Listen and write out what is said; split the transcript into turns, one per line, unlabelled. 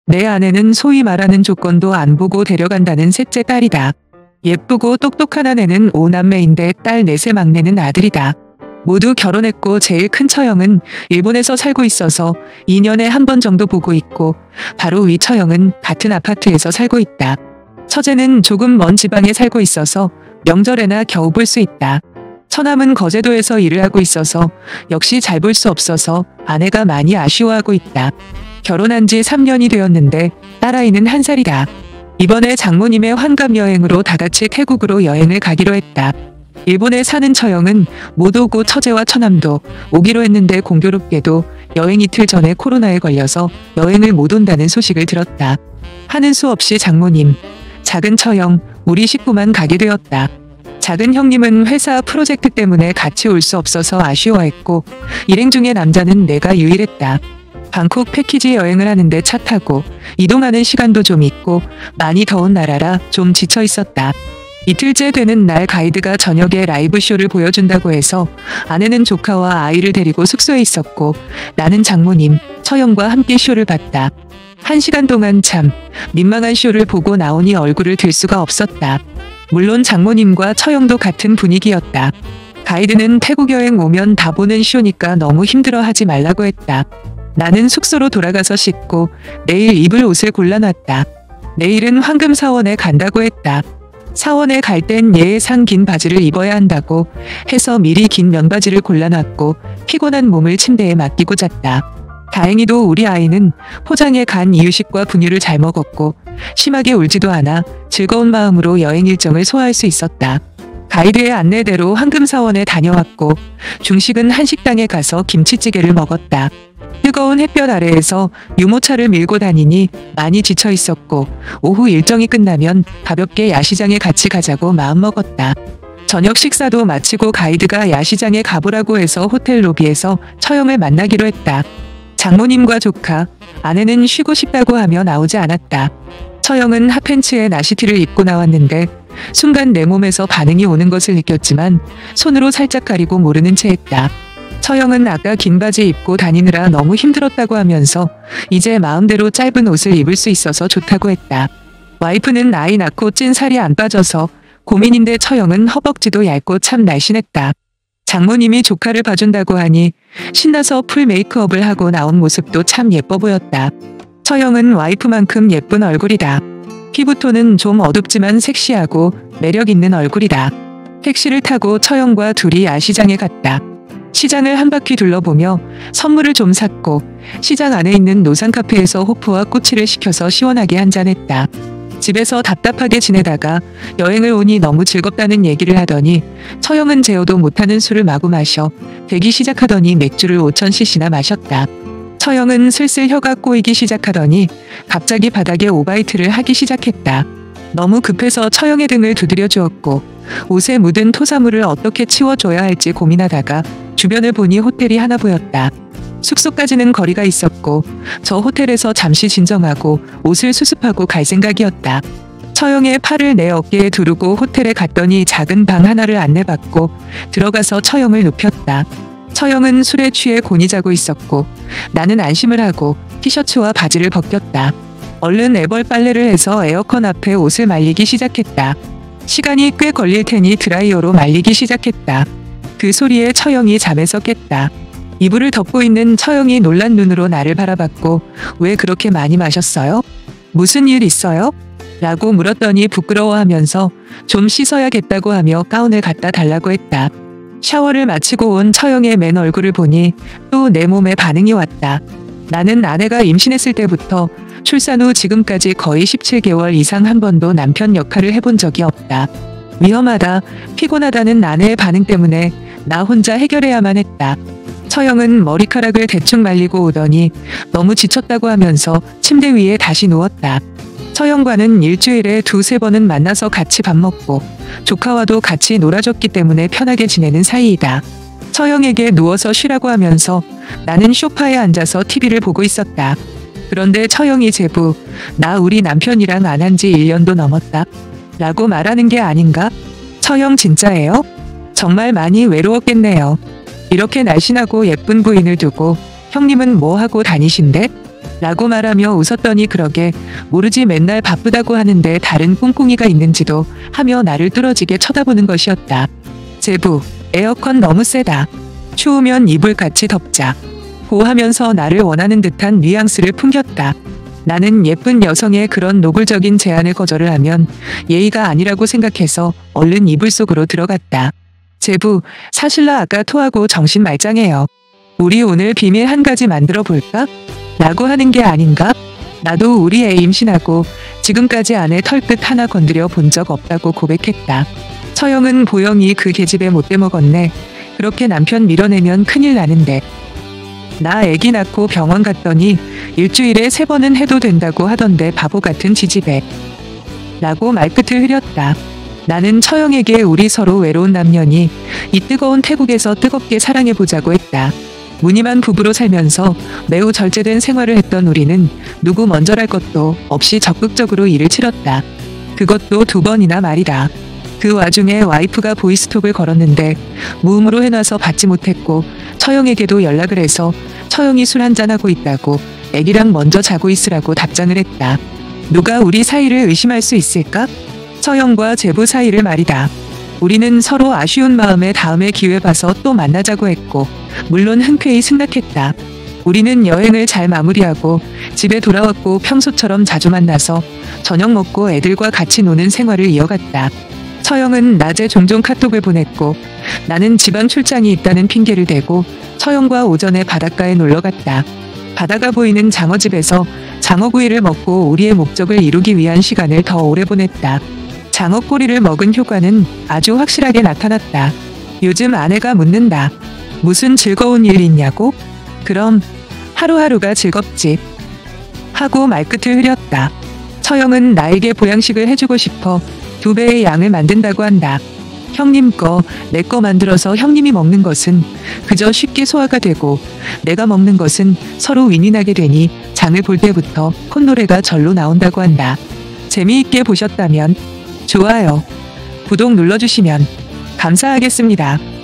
내 아내는 소위 말하는 조건도 안 보고 데려간다는 셋째 딸이다. 예쁘고 똑똑한 아내는 5남매인데 딸 넷의 막내는 아들이다. 모두 결혼했고 제일 큰 처형은 일본에서 살고 있어서 2년에 한 번 정도 보고 있고 바로 위 처형은 같은 아파트에서 살고 있다. 처제는 조금 먼 지방에 살고 있어서 명절에나 겨우 볼 수 있다. 처남은 거제도에서 일을 하고 있어서 역시 잘 볼 수 없어서 아내가 많이 아쉬워하고 있다. 결혼한 지 3년이 되었는데 딸아이는 1살이다. 이번에 장모님의 환갑 여행으로 다같이 태국으로 여행을 가기로 했다. 일본에 사는 처형은 못 오고 처제와 처남도 오기로 했는데 공교롭게도 여행 이틀 전에 코로나에 걸려서 여행을 못 온다는 소식을 들었다. 하는 수 없이 장모님, 작은 처형, 우리 식구만 가게 되었다. 작은 형님은 회사 프로젝트 때문에 같이 올 수 없어서 아쉬워했고 일행 중에 남자는 내가 유일했다. 방콕 패키지 여행을 하는데 차 타고 이동하는 시간도 좀 있고 많이 더운 나라라 좀 지쳐 있었다. 이틀째 되는 날 가이드가 저녁에 라이브 쇼를 보여준다고 해서 아내는 조카와 아이를 데리고 숙소에 있었고 나는 장모님, 처형과 함께 쇼를 봤다. 1시간 동안 참 민망한 쇼를 보고 나오니 얼굴을 들 수가 없었다. 물론 장모님과 처형도 같은 분위기였다. 가이드는 태국 여행 오면 다 보는 쇼니까 너무 힘들어하지 말라고 했다. 나는 숙소로 돌아가서 씻고 내일 입을 옷을 골라놨다. 내일은 황금사원에 간다고 했다. 사원에 갈 땐 예의상 긴 바지를 입어야 한다고 해서 미리 긴 면바지를 골라놨고 피곤한 몸을 침대에 맡기고 잤다. 다행히도 우리 아이는 포장에 간 이유식과 분유를 잘 먹었고 심하게 울지도 않아 즐거운 마음으로 여행 일정을 소화할 수 있었다. 가이드의 안내대로 황금사원에 다녀왔고 중식은 한식당에 가서 김치찌개를 먹었다. 뜨거운 햇볕 아래에서 유모차를 밀고 다니니 많이 지쳐 있었고 오후 일정이 끝나면 가볍게 야시장에 같이 가자고 마음먹었다. 저녁 식사도 마치고 가이드가 야시장에 가보라고 해서 호텔 로비에서 처형을 만나기로 했다. 장모님과 조카, 아내는 쉬고 싶다고 하며 나오지 않았다. 처형은 핫팬츠에 나시티를 입고 나왔는데 순간 내 몸에서 반응이 오는 것을 느꼈지만 손으로 살짝 가리고 모르는 채 했다. 처형은 아까 긴 바지 입고 다니느라 너무 힘들었다고 하면서 이제 마음대로 짧은 옷을 입을 수 있어서 좋다고 했다. 와이프는 아이 낳고 찐 살이 안 빠져서 고민인데 처형은 허벅지도 얇고 참 날씬했다. 장모님이 조카를 봐준다고 하니 신나서 풀 메이크업을 하고 나온 모습도 참 예뻐 보였다. 처형은 와이프만큼 예쁜 얼굴이다. 피부톤은 좀 어둡지만 섹시하고 매력 있는 얼굴이다. 택시를 타고 처형과 둘이 야시장에 갔다. 시장을 한 바퀴 둘러보며 선물을 좀 샀고 시장 안에 있는 노상카페에서 호프와 꼬치를 시켜서 시원하게 한잔했다. 집에서 답답하게 지내다가 여행을 오니 너무 즐겁다는 얘기를 하더니 처형은 제어도 못하는 술을 마구 마셔 대기 시작하더니 맥주를 5000cc나 마셨다. 처형은 슬슬 혀가 꼬이기 시작하더니 갑자기 바닥에 오바이트를 하기 시작했다. 너무 급해서 처형의 등을 두드려 주었고 옷에 묻은 토사물을 어떻게 치워줘야 할지 고민하다가 주변을 보니 호텔이 하나 보였다. 숙소까지는 거리가 있었고 저 호텔에서 잠시 진정하고 옷을 수습하고 갈 생각이었다. 처형의 팔을 내 어깨에 두르고 호텔에 갔더니 작은 방 하나를 안내받고 들어가서 처형을 눕혔다. 처형은 술에 취해 곤히 자고 있었고 나는 안심을 하고 티셔츠와 바지를 벗겼다. 얼른 애벌 빨래를 해서 에어컨 앞에 옷을 말리기 시작했다. 시간이 꽤 걸릴 테니 드라이어로 말리기 시작했다. 그 소리에 처형이 잠에서 깼다. 이불을 덮고 있는 처형이 놀란 눈으로 나를 바라봤고 왜 그렇게 많이 마셨어요? 무슨 일 있어요? 라고 물었더니 부끄러워하면서 좀 씻어야겠다고 하며 가운을 갖다 달라고 했다. 샤워를 마치고 온 처형의 맨 얼굴을 보니 또 내 몸에 반응이 왔다. 나는 아내가 임신했을 때부터 출산 후 지금까지 거의 17개월 이상 한 번도 남편 역할을 해본 적이 없다. 위험하다, 피곤하다는 아내의 반응 때문에 나 혼자 해결해야만 했다. 처형은 머리카락을 대충 말리고 오더니 너무 지쳤다고 하면서 침대 위에 다시 누웠다. 처형과는 일주일에 2~3번은 만나서 같이 밥 먹고 조카와도 같이 놀아줬기 때문에 편하게 지내는 사이이다. 처형에게 누워서 쉬라고 하면서 나는 소파에 앉아서 TV를 보고 있었다. 그런데 처형이 제부, 나 우리 남편이랑 안 한 지 1년도 넘었다. 라고 말하는 게 아닌가? 처형 진짜예요? 정말 많이 외로웠겠네요. 이렇게 날씬하고 예쁜 부인을 두고 형님은 뭐 하고 다니신대? 라고 말하며 웃었더니 그러게 모르지 맨날 바쁘다고 하는데 다른 꿍꿍이가 있는지도 하며 나를 뚫어지게 쳐다보는 것이었다. 제부, 에어컨 너무 세다. 추우면 이불 같이 덮자. 고하면서 나를 원하는 듯한 뉘앙스를 풍겼다. 나는 예쁜 여성의 그런 노골적인 제안을 거절을 하면 예의가 아니라고 생각해서 얼른 이불 속으로 들어갔다. 제부, 사실 나 아까 토하고 정신 말짱해요. 우리 오늘 비밀 한 가지 만들어 볼까? 라고 하는 게 아닌가? 나도 우리 애 임신하고 지금까지 아내 털끝 하나 건드려 본 적 없다고 고백했다. 처형은 보영이 그 계집애 못돼 먹었네. 그렇게 남편 밀어내면 큰일 나는데. 나 애기 낳고 병원 갔더니 일주일에 3번은 해도 된다고 하던데 바보 같은 지지배. 라고 말끝을 흐렸다. 나는 처형에게 우리 서로 외로운 남녀니 이 뜨거운 태국에서 뜨겁게 사랑해보자고 했다. 무늬만 부부로 살면서 매우 절제된 생활을 했던 우리는 누구 먼저랄 것도 없이 적극적으로 일을 치렀다. 그것도 2번이나 말이다. 그 와중에 와이프가 보이스톡을 걸었는데 무음으로 해놔서 받지 못했고 처형에게도 연락을 해서 처형이 술 한잔하고 있다고 애기랑 먼저 자고 있으라고 답장을 했다. 누가 우리 사이를 의심할 수 있을까? 처형과 제부 사이를 말이다. 우리는 서로 아쉬운 마음에 다음에 기회 봐서 또 만나자고 했고 물론 흔쾌히 승낙했다. 우리는 여행을 잘 마무리하고 집에 돌아왔고 평소처럼 자주 만나서 저녁 먹고 애들과 같이 노는 생활을 이어갔다. 처형은 낮에 종종 카톡을 보냈고 나는 지방 출장이 있다는 핑계를 대고 처형과 오전에 바닷가에 놀러갔다. 바다가 보이는 장어집에서 장어구이를 먹고 우리의 목적을 이루기 위한 시간을 더 오래 보냈다. 장어꼬리를 먹은 효과는 아주 확실하게 나타났다. 요즘 아내가 묻는다. 무슨 즐거운 일 있냐고? 그럼 하루하루가 즐겁지. 하고 말끝을 흐렸다. 처형은 나에게 보양식을 해주고 싶어 2배의 양을 만든다고 한다. 형님 거, 내 거 만들어서 형님이 먹는 것은 그저 쉽게 소화가 되고 내가 먹는 것은 서로 윈윈하게 되니 장을 볼 때부터 콧노래가 절로 나온다고 한다. 재미있게 보셨다면 좋아요, 구독 눌러주시면 감사하겠습니다.